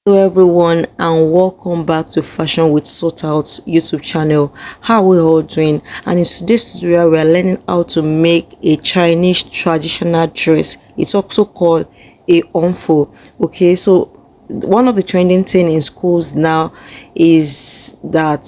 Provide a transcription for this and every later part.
Hello everyone and welcome back to Fashion with Sort Out YouTube channel. How are we all doing? And in today's tutorial we are learning how to make a Chinese traditional dress. It's also called a Hanfu. Okay, so one of the trending thing in schools now is that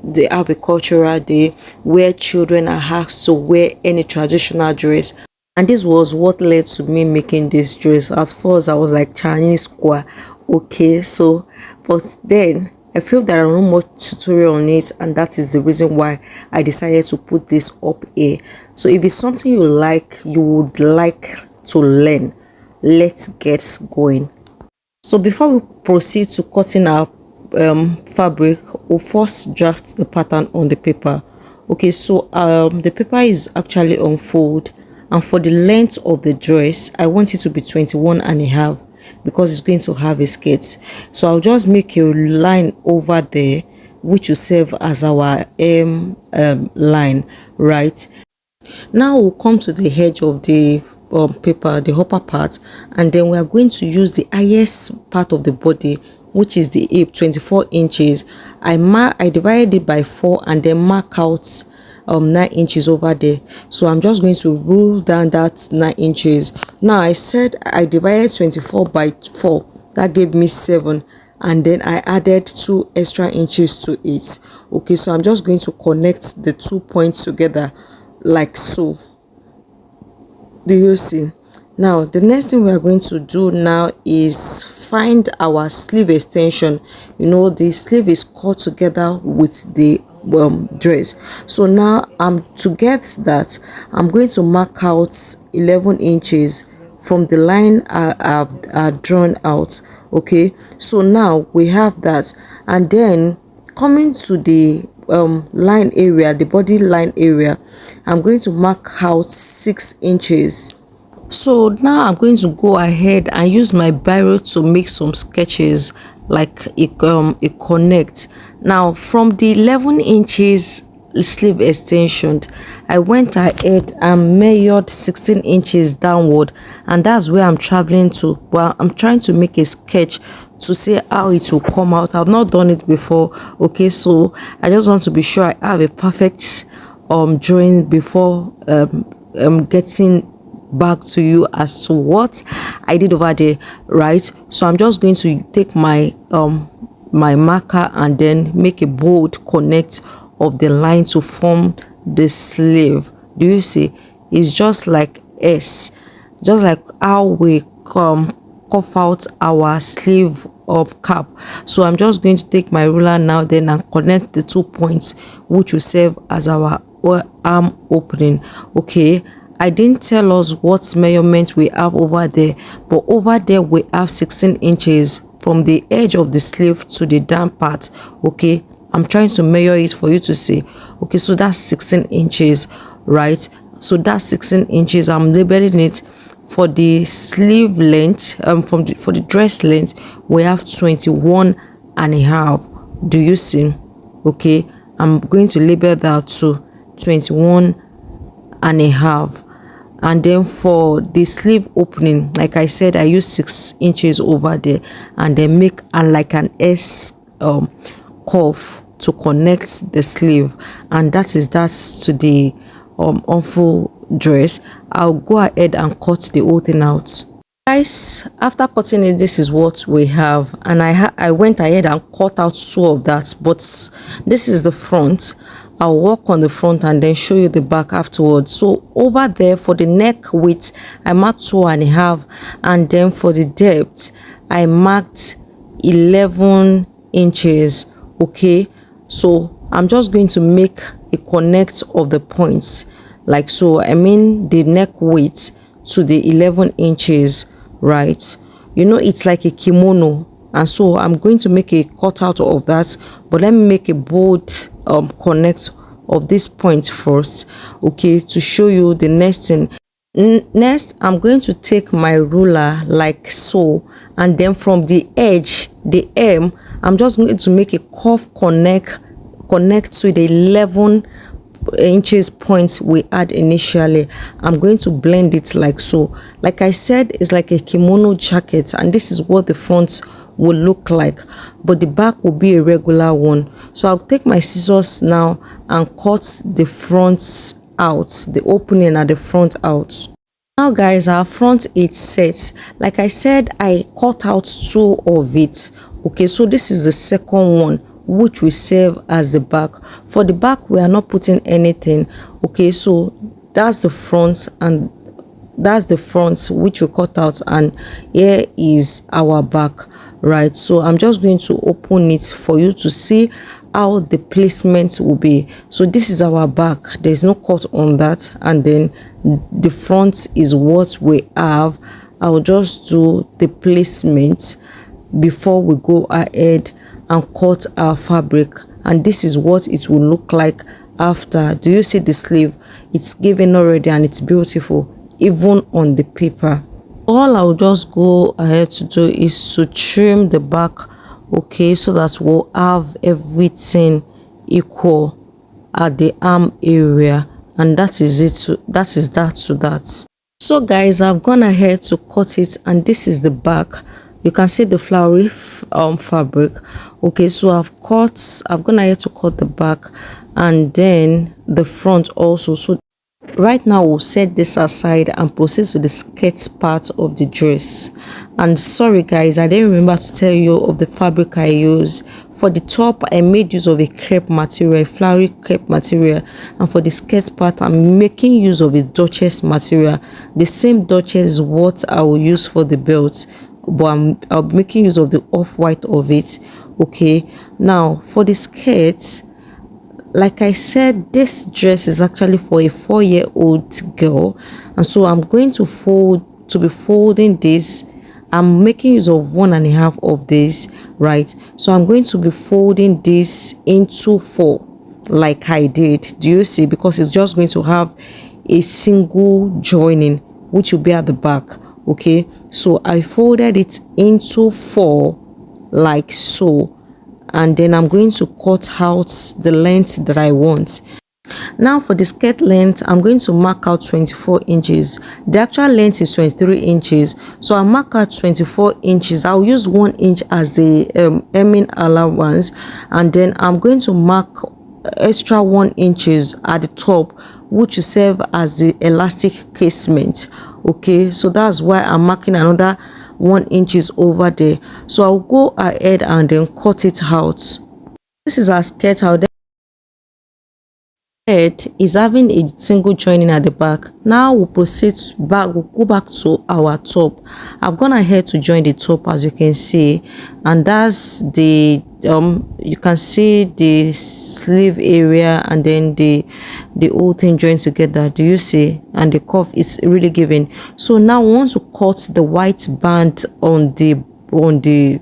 they have a cultural day where children are asked to wear any traditional dress, and this was what led to me making this dress. At first I was like, Chinese square, okay, so but then I feel there are no more tutorial on it, and that is the reason why I decided to put this up here. So if it's something you would like to learn, let's get going. So before we proceed to cutting our fabric, we'll first draft the pattern on the paper. Okay, so the paper is actually on fold, and for the length of the dress I want it to be 21 and a half because it's going to have a skirt. So I'll just make a line over there which will serve as our line, right? Now we'll come to the edge of the paper, the upper part, and then we are going to use the highest part of the body, which is the hip, 24 inches. I divided it by 4 and then mark out 9 inches over there. So I'm just going to rule down that 9 inches. Now I said I divided 24 by 4, that gave me 7, and then I added 2 extra inches to it. Okay, so I'm just going to connect the 2 points together like so. Do you see? Now the next thing we are going to do now is find our sleeve extension. You know, the sleeve is cut together with the dress. So now to get that, I'm going to mark out 11 inches from the line I've drawn out. Okay, so now we have that, and then coming to the line area, the body line area, I'm going to mark out 6 inches. So now I'm going to go ahead and use my biro to make some sketches like a connect. Now from the 11 inches sleeve extension, I went ahead and measured 16 inches downward, and that's where I'm traveling to. Well, I'm trying to make a sketch to see how it will come out. I've not done it before. Okay, so I just want to be sure I have a perfect drawing before getting back to you as to what I did over there, right? So I'm just going to take my my marker and then make a bold connect of the line to form the sleeve. Do you see? It's just like S, just like how we cuff out our sleeve cap. So I'm just going to take my ruler now then and connect the 2 points which will serve as our arm opening. Okay, I didn't tell us what measurement we have over there, but over there we have 16 inches from the edge of the sleeve to the down part. Okay, I'm trying to measure it for you to see. Okay, so that's 16 inches, right? So that's 16 inches. I'm labeling it. For the sleeve length, for the dress length, we have 21 and a half. Do you see? Okay, I'm going to label that to 21 and a half. And then for the sleeve opening, like I said, I use 6 inches over there, and then make like an S curve to connect the sleeve, and that's to the Hanfu dress. I'll go ahead and cut the whole thing out. Guys, after cutting it, this is what we have, and I went ahead and cut out 2 of that, but this is the front. I'll work on the front and then show you the back afterwards. So over there for the neck width, I marked 2.5, and then for the depth I marked 11 inches. Okay, so I'm just going to make a connect of the points like so. I mean the neck width to the 11 inches, right? You know, it's like a kimono, and so I'm going to make a cutout of that, but let me make a bold connect of this point first, okay, to show you the next thing. Next, I'm going to take my ruler like so, and then from the edge, the M, I'm just going to make a curve connect to the 11 inches points we had initially. I'm going to blend it like so. Like I said, it's like a kimono jacket, and this is what the front will look like, but the back will be a regular one. So I'll take my scissors now and cut the front out, the opening at the front out. Now guys, our front is set. Like I said, I cut out two of it. Okay, so this is the second one, which will serve as the back. For the back, we are not putting anything. Okay, so that's the front, and that's the front which we cut out, and here is our back, right? So I'm just going to open it for you to see how the placement will be. So this is our back, there's no cut on that, and then the front is what we have. I'll just do the placement before we go ahead and cut our fabric, and this is what it will look like after. Do you see the sleeve? It's given already and it's beautiful even on the paper. All I'll just go ahead to do is to trim the back, okay, so that we'll have everything equal at the arm area, and that is it. That is that to that. So guys, I've gone ahead to cut it, and this is the back. You can see the flowery fabric. Okay, so I've gone ahead to cut the back and then the front also. So right now we'll set this aside and proceed to the skirt part of the dress. And sorry guys, I didn't remember to tell you of the fabric I use. For the top, I made use of a crepe material, a flowery crepe material, and for the skirt part, I'm making use of a Duchess material. The same Duchess is what I will use for the belt, but I'll be making use of the off-white of it. Okay, now for the skirt, like I said, this dress is actually for a 4-year-old girl, and so I'm going to be folding this. I'm making use of 1.5 of this, right? So I'm going to be folding this into 4 like I did. Do you see? Because it's just going to have a single joining which will be at the back. Okay, so I folded it into 4 like so, and then I'm going to cut out the length that I want. Now for the skirt length, I'm going to mark out 24 inches. The actual length is 23 inches, so I'll mark out 24 inches. I'll use 1 inch as the hemming allowance, and then I'm going to mark extra 1 inches at the top, which will serve as the elastic casement. Okay, so that's why I'm marking another 1 inches over there. So I'll go ahead and then cut it out. This is our skirt. Is having a single joining at the back. Now we'll proceed back. We'll go back to our top. I've gone ahead to join the top, as you can see, and that's the you can see the sleeve area, and then the whole thing joined together. Do you see? And the cuff is really giving. So now we want to cut the white band on the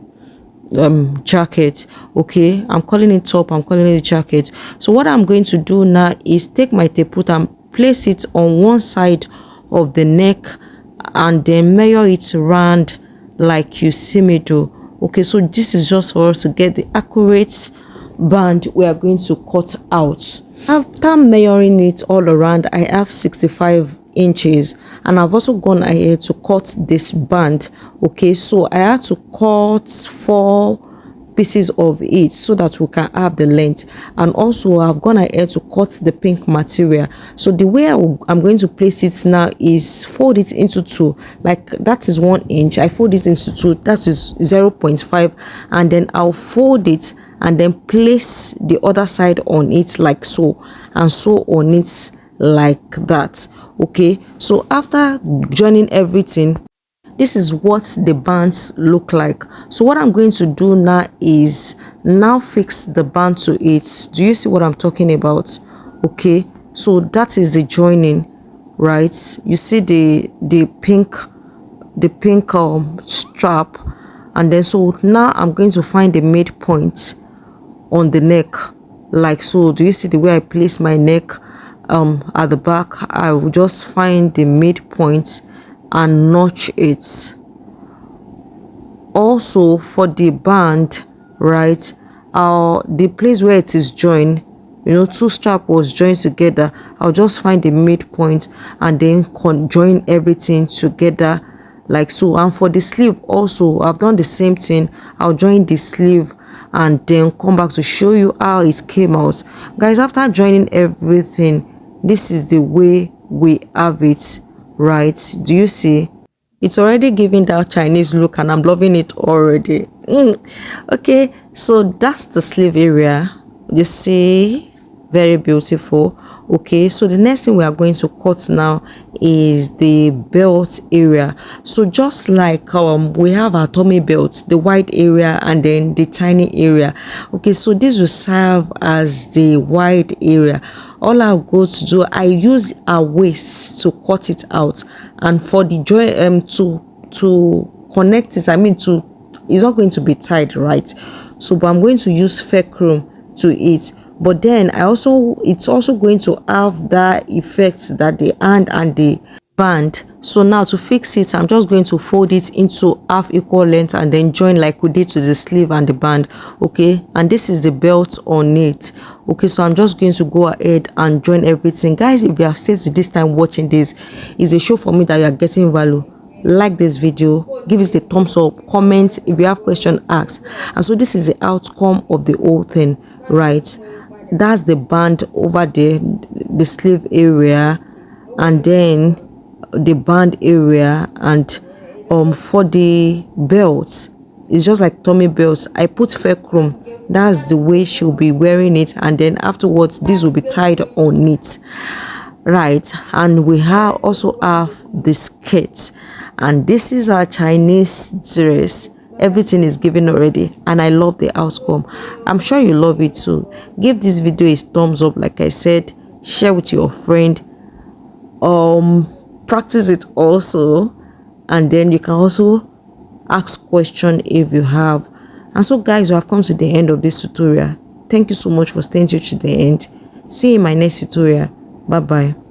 jacket. Okay, I'm calling it top, I'm calling it jacket. So what I'm going to do now is take my tape root and place it on one side of the neck, and then measure it round like you see me do. Okay, so this is just for us to get the accurate band we are going to cut out. After measuring it all around, I have 65 inches, and I've also gone ahead to cut this band. Okay, so I had to cut 4 pieces of it so that we can have the length, and also I've gone ahead to cut the pink material. So the way I'm going to place it now is fold it into 2, like that is 1 inch. I fold it into 2, that is 0.5, and then I'll fold it and then place the other side on it like so, and so on it like that. Okay, so after joining everything, this is what the bands look like. So what I'm going to do now is now fix the band to it. Do you see what I'm talking about? Okay, so that is the joining, right? You see the pink strap, and then so now I'm going to find the midpoint on the neck like so. Do you see the way I place my neck at the back? I will just find the midpoint and notch it. Also for the band, right, the place where it is joined, you know, 2 strap was joined together, I'll just find the midpoint and then join everything together like so. And for the sleeve also, I've done the same thing. I'll join the sleeve and then come back to show you how it came out. Guys, after joining everything, this is the way we have it, right? Do you see? It's already giving that Chinese look and I'm loving it already. Okay, so that's the sleeve area. You see, very beautiful. Okay, so the next thing we are going to cut now is the belt area. So just like we have our tummy belt, the wide area and then the tiny area. Okay, so this will serve as the wide area. All I'll go to do, I use a waist to cut it out, and for the joint to connect it, I mean to, it's not going to be tied, right? So but I'm going to use fulcrum to it. But then it's also going to have that effect that the hand and the band. So now to fix it, I'm just going to fold it into half equal length and then join like we did to the sleeve and the band. Okay, and this is the belt on it. Okay, so I'm just going to go ahead and join everything. Guys, if you have stayed to this time watching this, is a show for me that you are getting value. Like this video, give it the thumbs up, comment if you have question, ask. And so this is the outcome of the whole thing, right? That's the band over there, the sleeve area, and then the band area. And for the belts, it's just like tummy belts. I put fulcrum. That's the way she'll be wearing it, and then afterwards this will be tied on it, right? And we also have the skirt, and this is our Chinese dress. Everything is given already, and I love the outcome. I'm sure you love it too. Give this video a thumbs up, like I said, share with your friend, practice it also, and then you can also ask question if you have. And so guys, we have come to the end of this tutorial. Thank you so much for staying to the end. See you in my next tutorial. Bye bye.